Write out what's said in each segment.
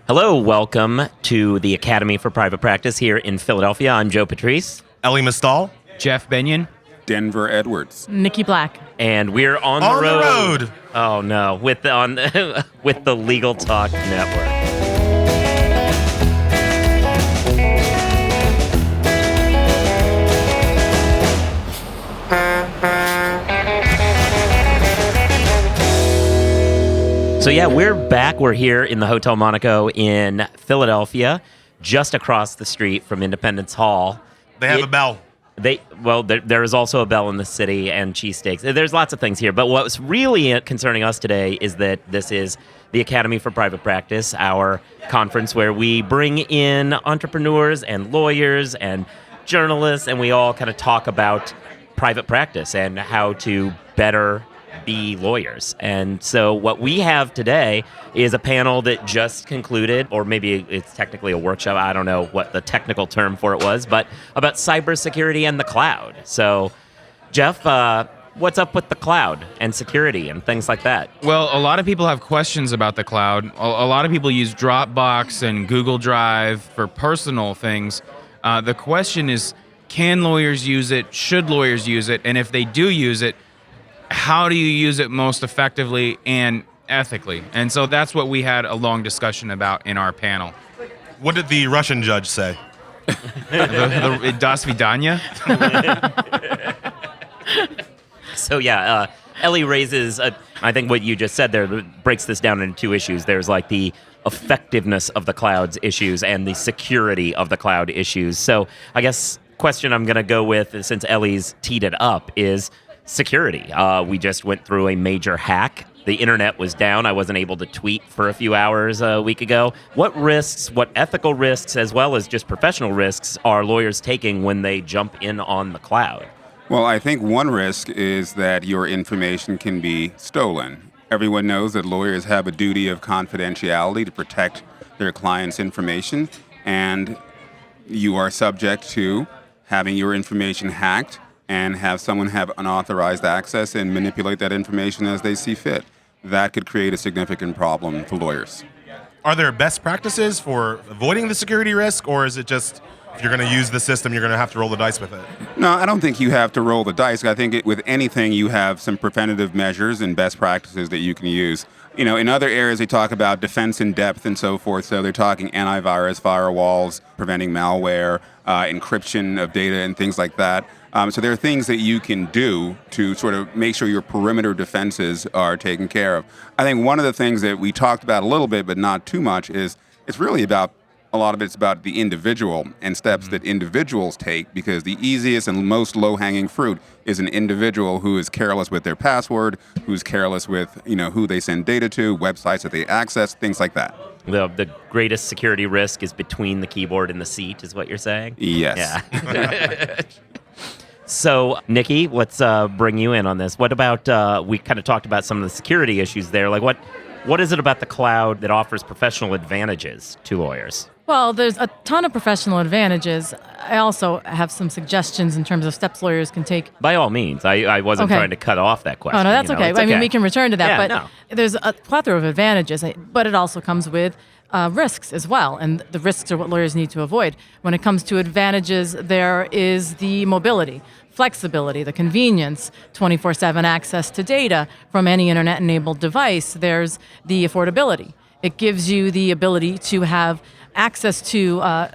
Hello, welcome to the Academy for Private Practice here in Philadelphia. I'm Joe Patrice. Elie Mystal. Jeff Bennion. Denver Edwards. Nikki Black. And we're on the road. Oh no, with the with the Legal Talk Network. So yeah, we're back. We're here in the Hotel Monaco in Philadelphia, just across the street from Independence Hall. They have a bell. There is also a bell in the city and cheesesteaks. There's lots of things here. But what's really concerning us today is that this is the Academy for Private Practice, our conference where we bring in entrepreneurs and lawyers and journalists, and we all kind of talk about private practice and how to better be lawyers. And so what we have today is a panel that just concluded, or maybe it's technically a workshop, I don't know what the technical term for it was, but about cybersecurity and the cloud. So, Jeff, what's up with the cloud and security and things like that? Well, a lot of people have questions about the cloud. A lot of people use Dropbox and Google Drive for personal things. The question is, can lawyers use it? Should lawyers use it? And if they do use it, how do you use it most effectively and ethically? And so that's what we had a long discussion about in our panel. What did the Russian judge say? the Das Vidanya? So yeah, Elie raises, I think what you just said there breaks this down into two issues. There's like the effectiveness of the cloud's issues and the security of the cloud issues. So I guess question I'm going to go with, since Elie's teed it up, is security. We just went through a major hack. The internet was down. I wasn't able to tweet for a few hours a week ago. What risks, what ethical risks, as well as just professional risks, are lawyers taking when they jump in on the cloud? Well, I think one risk is that your information can be stolen. Everyone knows that lawyers have a duty of confidentiality to protect their clients' information, and you are subject to having your information hacked and have someone have unauthorized access and manipulate that information as they see fit. That could create a significant problem for lawyers. Are there best practices for avoiding the security risk, or is it just if you're going to use the system, you're going to have to roll the dice with it? No, I don't think you have to roll the dice. I think with anything, you have some preventative measures and best practices that you can use. You know, in other areas, they talk about defense in depth and so forth. So they're talking antivirus, firewalls, preventing malware, encryption of data, and things like that. So there are things that you can do to sort of make sure your perimeter defenses are taken care of. I think one of the things that we talked about a little bit, but not too much, is it's really about, a lot of it's about the individual and steps that individuals take, because the easiest and most low-hanging fruit is an individual who is careless with their password, who's careless with, who they send data to, websites that they access, things like that. The greatest security risk is between the keyboard and the seat, is what you're saying? Yes. Yeah. So, Nikki, let's bring you in on this. What about, we kind of talked about some of the security issues there. Like, what is it about the cloud that offers professional advantages to lawyers? Well, there's a ton of professional advantages. I also have some suggestions in terms of steps lawyers can take. By all means. I wasn't trying to cut off that question. Oh, no, that's okay. I mean, we can return to that. Yeah, but there's a plethora of advantages, but it also comes with risks as well. And the risks are what lawyers need to avoid. When it comes to advantages, there is the mobility, flexibility, the convenience, 24/7 access to data from any internet-enabled device. There's the affordability. It gives you the ability to have access to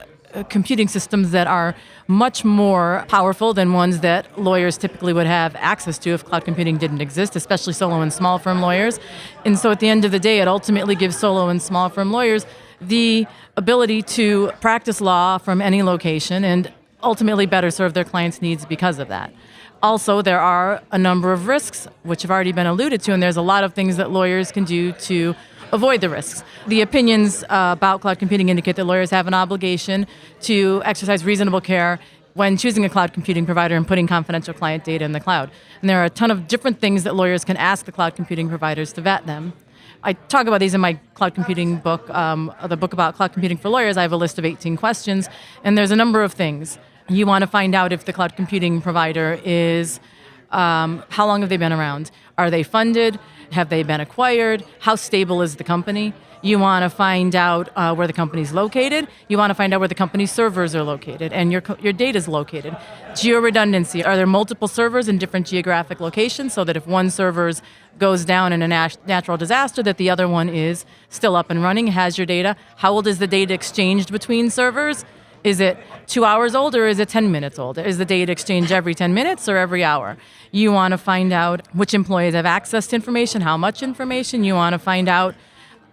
computing systems that are much more powerful than ones that lawyers typically would have access to if cloud computing didn't exist, especially solo and small firm lawyers. And so at the end of the day, it ultimately gives solo and small firm lawyers the ability to practice law from any location and ultimately better serve their clients' needs because of that. Also, there are a number of risks, which have already been alluded to, and there's a lot of things that lawyers can do to avoid the risks. The opinions about cloud computing indicate that lawyers have an obligation to exercise reasonable care when choosing a cloud computing provider and putting confidential client data in the cloud. And there are a ton of different things that lawyers can ask the cloud computing providers to vet them. I talk about these in my cloud computing book, the book about cloud computing for lawyers. I have a list of 18 questions, and there's a number of things. You want to find out if the cloud computing provider is, how long have they been around? Are they funded? Have they been acquired? How stable is the company? You want to find out where the company's located. You want to find out where the company's servers are located and your data is located. Geo-redundancy. Are there multiple servers in different geographic locations so that if one server goes down in a natural disaster, that the other one is still up and running, has your data? How old is the data exchanged between servers? Is it 2 hours old or is it 10 minutes old? Is the data exchange every 10 minutes or every hour? You want to find out which employees have access to information, how much information. You want to find out.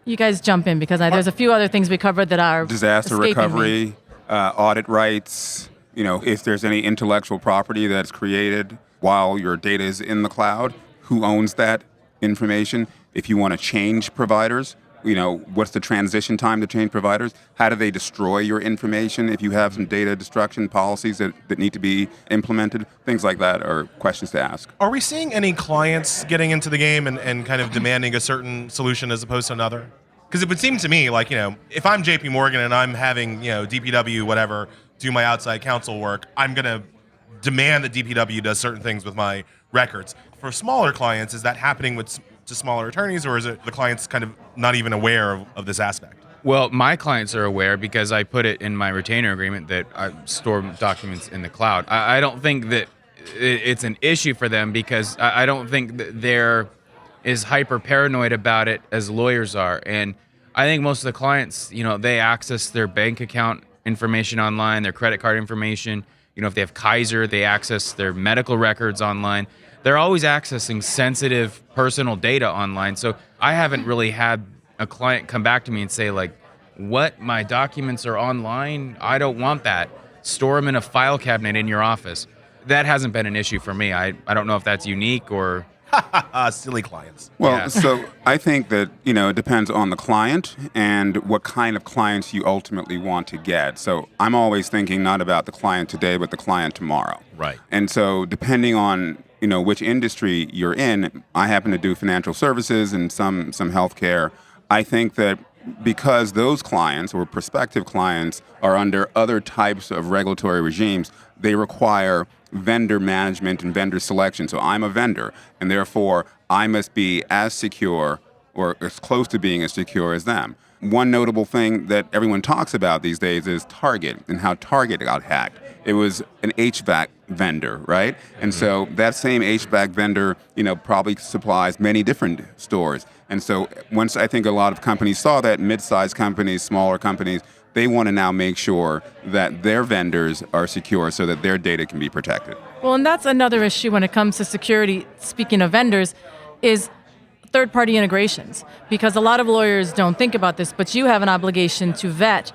You guys jump in because there's a few other things we covered that are disaster recovery, audit rights. If there's any intellectual property that's created while your data is in the cloud, who owns that information? If you want to change providers, what's the transition time to change providers? How do they destroy your information if you have some data destruction policies that need to be implemented? Things like that are questions to ask. Are we seeing any clients getting into the game and kind of demanding a certain solution as opposed to another? Because it would seem to me like, if I'm JP Morgan and I'm having, DPW, whatever, do my outside counsel work, I'm going to demand that DPW does certain things with my records. For smaller clients, is that happening to smaller attorneys, or is it the clients kind of not even aware of this aspect? Well, my clients are aware because I put it in my retainer agreement that I store documents in the cloud. I don't think that it's an issue for them because I don't think that they're as hyper paranoid about it as lawyers are. And I think most of the clients, they access their bank account information online, their credit card information. If they have Kaiser, they access their medical records online. They're always accessing sensitive personal data online. So I haven't really had a client come back to me and say, like, what, my documents are online? I don't want that. Store them in a file cabinet in your office. That hasn't been an issue for me. I don't know if that's unique or... Silly clients. Well, Yeah. So I think that, it depends on the client and what kind of clients you ultimately want to get. So I'm always thinking not about the client today, but the client tomorrow. Right. And so depending on, which industry you're in, I happen to do financial services and some healthcare. I think that because those clients or prospective clients are under other types of regulatory regimes, they require vendor management and vendor selection. So I'm a vendor, and therefore I must be as secure or as close to being as secure as them. One notable thing that everyone talks about these days is Target and how Target got hacked. It was an HVAC vendor, right? And so that same HVAC vendor, probably supplies many different stores. And so once I think a lot of companies saw that, mid-sized companies, smaller companies, they want to now make sure that their vendors are secure so that their data can be protected. Well, and that's another issue when it comes to security, speaking of vendors, is third-party integrations. Because a lot of lawyers don't think about this, but you have an obligation to vet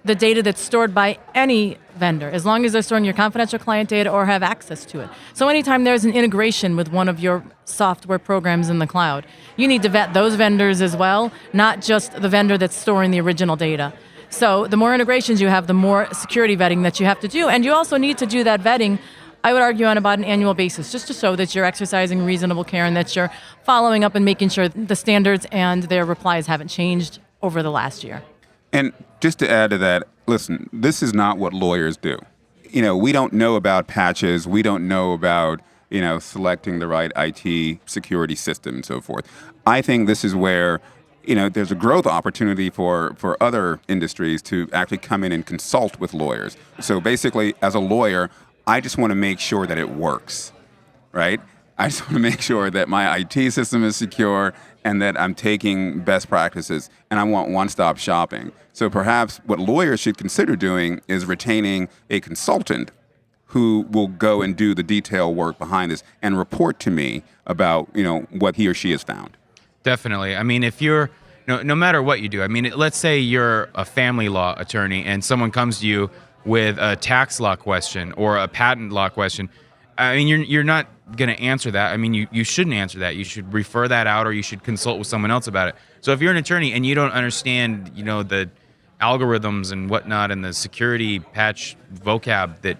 the data that's stored by any vendor, as long as they're storing your confidential client data or have access to it. So anytime there's an integration with one of your software programs in the cloud, you need to vet those vendors as well, not just the vendor that's storing the original data. So the more integrations you have, the more security vetting that you have to do. And you also need to do that vetting, I would argue, on about an annual basis, just to show that you're exercising reasonable care and that you're following up and making sure the standards and their replies haven't changed over the last year. And just to add to that, listen, this is not what lawyers do. We don't know about patches. We don't know about, selecting the right IT security system and so forth. I think this is where there's a growth opportunity for other industries to actually come in and consult with lawyers. So basically, as a lawyer, I just want to make sure that it works, right? I just want to make sure that my IT system is secure and that I'm taking best practices, and I want one-stop shopping. So perhaps what lawyers should consider doing is retaining a consultant who will go and do the detail work behind this and report to me about, what he or she has found. Definitely. I mean, if you're, no matter what you do, I mean, let's say you're a family law attorney and someone comes to you with a tax law question or a patent law question. I mean, you're not going to answer that. I mean, you shouldn't answer that. You should refer that out or you should consult with someone else about it. So if you're an attorney and you don't understand, the algorithms and whatnot and the security patch vocab that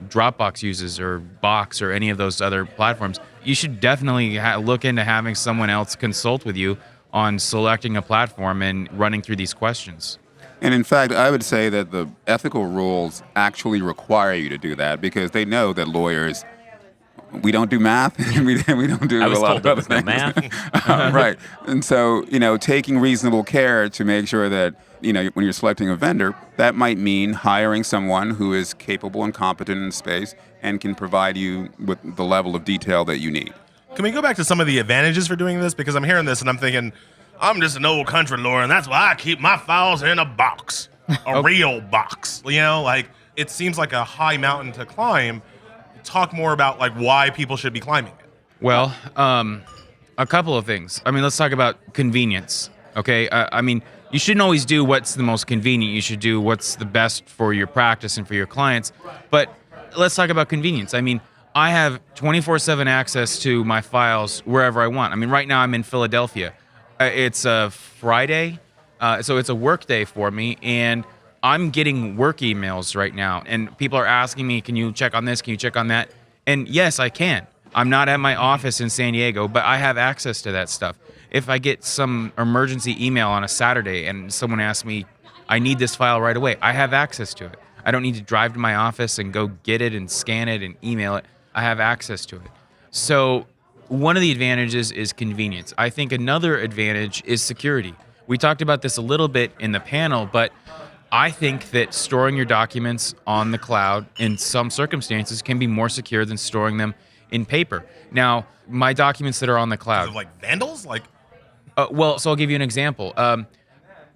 Dropbox uses or Box or any of those other platforms, you should definitely look into having someone else consult with you on selecting a platform and running through these questions. And in fact, I would say that the ethical rules actually require you to do that because they know that lawyers we don't do math, and we don't do I was a lot told of there other was no things. math. Right. And so, taking reasonable care to make sure that, when you're selecting a vendor, that might mean hiring someone who is capable and competent in space and can provide you with the level of detail that you need. Can we go back to some of the advantages for doing this? Because I'm hearing this and I'm thinking, I'm just an old country lawyer, and that's why I keep my files in a box, a real box. It seems like a high mountain to climb. Talk more about why people should be climbing it. Well, a couple of things. Let's talk about convenience. Okay, you shouldn't always do what's the most convenient. You should do what's the best for your practice and for your clients. But let's talk about convenience. I have 24/7 access to my files wherever I want. Right now I'm in Philadelphia. It's a Friday, so it's a work day for me, and I'm getting work emails right now. And people are asking me, can you check on this? Can you check on that? And yes, I can. I'm not at my office in San Diego, but I have access to that stuff. If I get some emergency email on a Saturday and someone asks me, I need this file right away, I have access to it. I don't need to drive to my office and go get it and scan it and email it. I have access to it. So one of the advantages is convenience. I think another advantage is security. We talked about this a little bit in the panel, but I think that storing your documents on the cloud in some circumstances can be more secure than storing them in paper. Now, my documents that are on the cloud. Vandals? So I'll give you an example.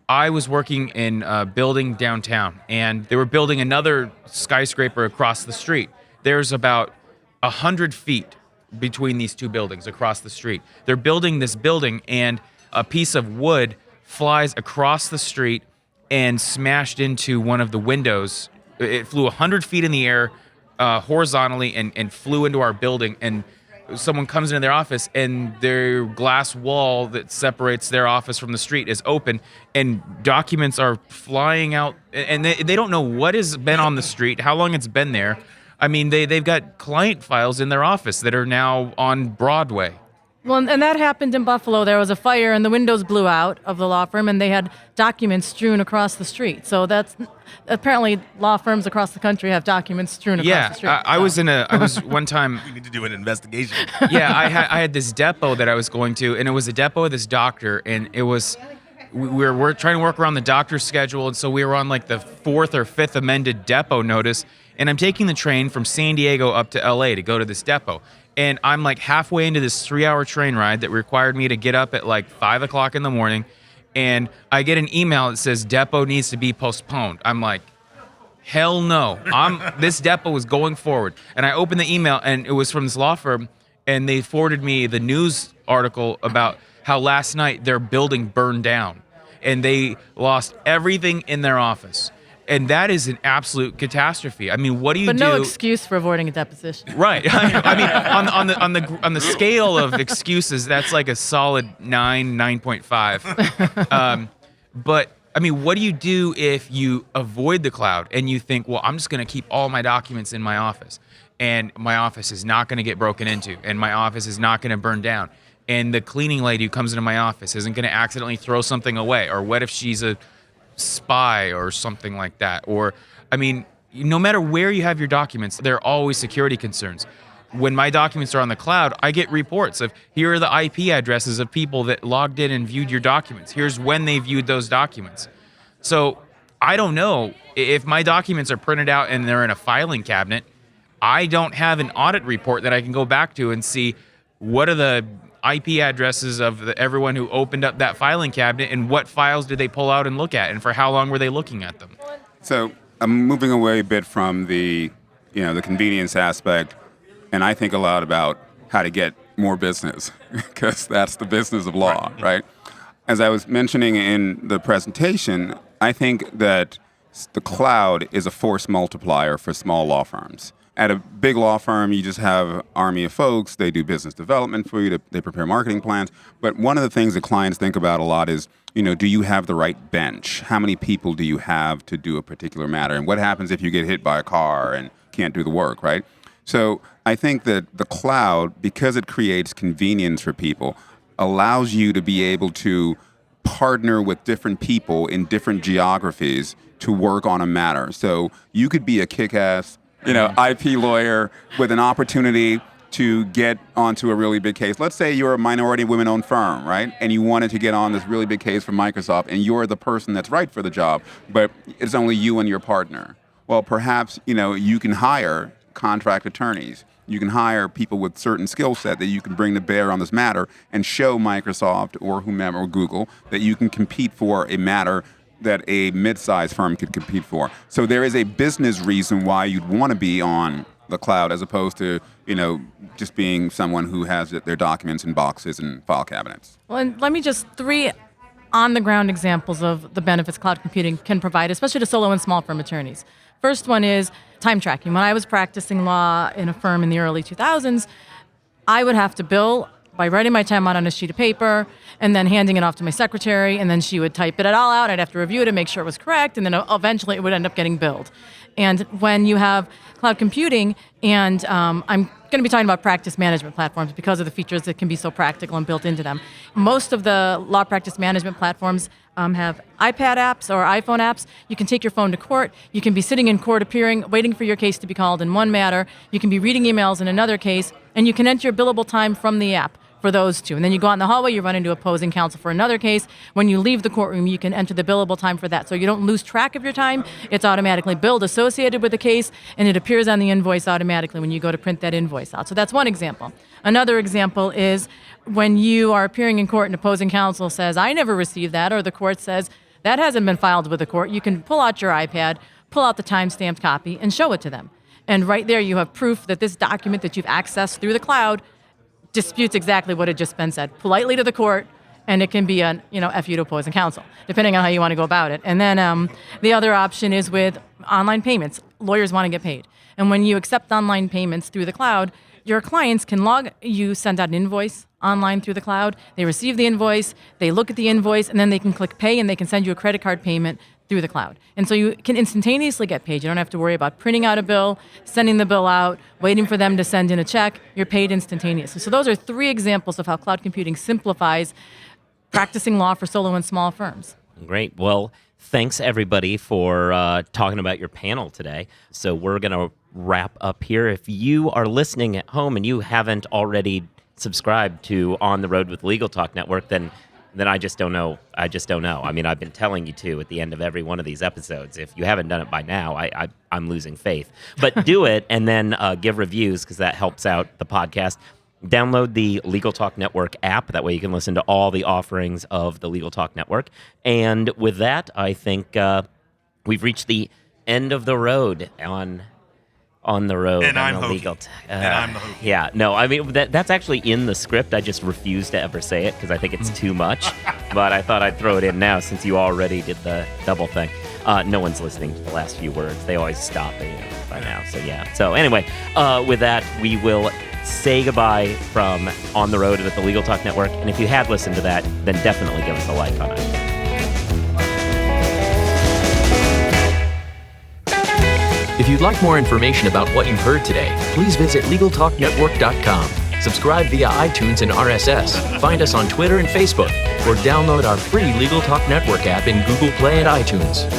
I was working in a building downtown, and they were building another skyscraper across the street. There's about 100 feet between these two buildings across the street. They're building this building, and a piece of wood flies across the street and smashed into one of the windows. It flew 100 feet in the air horizontally and flew into our building. And someone comes into their office, and their glass wall that separates their office from the street is open, and documents are flying out, and they don't know what has been on the street, how long it's been there. They've got client files in their office that are now on Broadway. Well, and that happened in Buffalo. There was a fire, and the windows blew out of the law firm, and they had documents strewn across the street. So that's apparently law firms across the country have documents strewn across the street. I was one time. We need to do an investigation. Yeah, I had this depot that I was going to, and it was a depot of this doctor, and it was. We're trying to work around the doctor's schedule, and so we were on the 4th or 5th amended depot notice, and I'm taking the train from San Diego up to LA to go to this depot. And I'm halfway into this 3-hour train ride that required me to get up at 5 o'clock in the morning, and I get an email that says depot needs to be postponed. I'm like, hell no. This depot is going forward. And I opened the email, and it was from this law firm, and they forwarded me the news article about how last night their building burned down, and they lost everything in their office. And that is an absolute catastrophe. What do you do? But no excuse for avoiding a deposition. Right. On the scale of excuses, that's a solid 9.5. But what do you do if you avoid the cloud and you think, well, I'm just going to keep all my documents in my office, and my office is not going to get broken into, and my office is not going to burn down, and the cleaning lady who comes into my office isn't going to accidentally throw something away, or what if she's a spy or something like that? Or, no matter where you have your documents, there are always security concerns. When my documents are on the cloud, I get reports of, here are the IP addresses of people that logged in and viewed your documents. Here's when they viewed those documents. So I don't know if my documents are printed out and they're in a filing cabinet. I don't have an audit report that I can go back to and see what are the IP addresses of everyone who opened up that filing cabinet, and what files did they pull out and look at, and for how long were they looking at them. So I'm moving away a bit from the convenience aspect, and I think a lot about how to get more business, because that's the business of law, right? As I was mentioning in the presentation, I think that the cloud is a force multiplier for small law firms. At a big law firm, you just have an army of folks. They do business development for you. They prepare marketing plans. But one of the things that clients think about a lot is, do you have the right bench? How many people do you have to do a particular matter? And what happens if you get hit by a car and can't do the work, right? So I think that the cloud, because it creates convenience for people, allows you to be able to partner with different people in different geographies to work on a matter. So you could be a kick-ass IP lawyer with an opportunity to get onto a really big case. Let's say you're a minority women-owned firm, right? And you wanted to get on this really big case for Microsoft, and you're the person that's right for the job, but it's only you and your partner. Well, perhaps, you can hire contract attorneys. You can hire people with certain skill set that you can bring to bear on this matter and show Microsoft or whomever, or Google, that you can compete for a matter that a mid-sized firm could compete for. So there is a business reason why you'd want to be on the cloud as opposed to, just being someone who has their documents in boxes and file cabinets. Well, and let me just 3 on-the-ground examples of the benefits cloud computing can provide, especially to solo and small firm attorneys. First one is time tracking. When I was practicing law in a firm in the early 2000s, I would have to bill by writing my time out on a sheet of paper and then handing it off to my secretary, and then she would type it all out. I'd have to review it and make sure it was correct, and then eventually it would end up getting billed. And when you have cloud computing, and I'm going to be talking about practice management platforms because of the features that can be so practical and built into them. Most of the law practice management platforms have iPad apps or iPhone apps. You can take your phone to court. You can be sitting in court appearing, waiting for your case to be called in one matter. You can be reading emails in another case, and you can enter your billable time from the app for those 2. And then you go out in the hallway, you run into opposing counsel for another case. When you leave the courtroom, you can enter the billable time for that. So you don't lose track of your time. It's automatically billed associated with the case, and it appears on the invoice automatically when you go to print that invoice out. So that's one example. Another example is when you are appearing in court and opposing counsel says, I never received that, or the court says, that hasn't been filed with the court. You can pull out your iPad, pull out the time-stamped copy, and show it to them. And right there you have proof that this document that you've accessed through the cloud disputes exactly what had just been said, politely to the court, and it can be an, FU to opposing counsel, depending on how you want to go about it. And then the other option is with online payments. Lawyers want to get paid. And when you accept online payments through the cloud, your clients can you send out an invoice online through the cloud, they receive the invoice, they look at the invoice, and then they can click pay, and they can send you a credit card payment through the cloud. And so you can instantaneously get paid. You don't have to worry about printing out a bill, sending the bill out, waiting for them to send in a check. You're paid instantaneously. So those are 3 examples of how cloud computing simplifies practicing law for solo and small firms. Great. Well, thanks everybody for talking about your panel today. So we're going to wrap up here. If you are listening at home and you haven't already subscribed to On the Road with Legal Talk Network, then I just don't know. I mean, I've been telling you to at the end of every one of these episodes. If you haven't done it by now, I'm losing faith. But do it, and then give reviews, because that helps out the podcast. Download the Legal Talk Network app. That way you can listen to all the offerings of the Legal Talk Network. And with that, I think we've reached the end of the road on the road. And I'm the hokey. legal And I'm the hokey. Yeah, no, I mean, that's actually in the script. I just refuse to ever say it because I think it's too much. But I thought I'd throw it in now since you already did the double thing. No one's listening to the last few words. They always stop by now. So, yeah. So, anyway, with that, we will say goodbye from On the Road with the Legal Talk Network. And if you had listened to that, then definitely give us a like on it. If you'd like more information about what you've heard today, please visit LegalTalkNetwork.com. Subscribe via iTunes and RSS. Find us on Twitter and Facebook, or download our free Legal Talk Network app in Google Play and iTunes.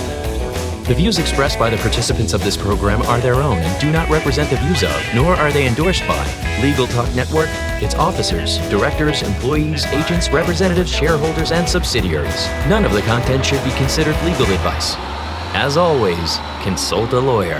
The views expressed by the participants of this program are their own and do not represent the views of, nor are they endorsed by, Legal Talk Network, its officers, directors, employees, agents, representatives, shareholders, and subsidiaries. None of the content should be considered legal advice. As always, consult a lawyer.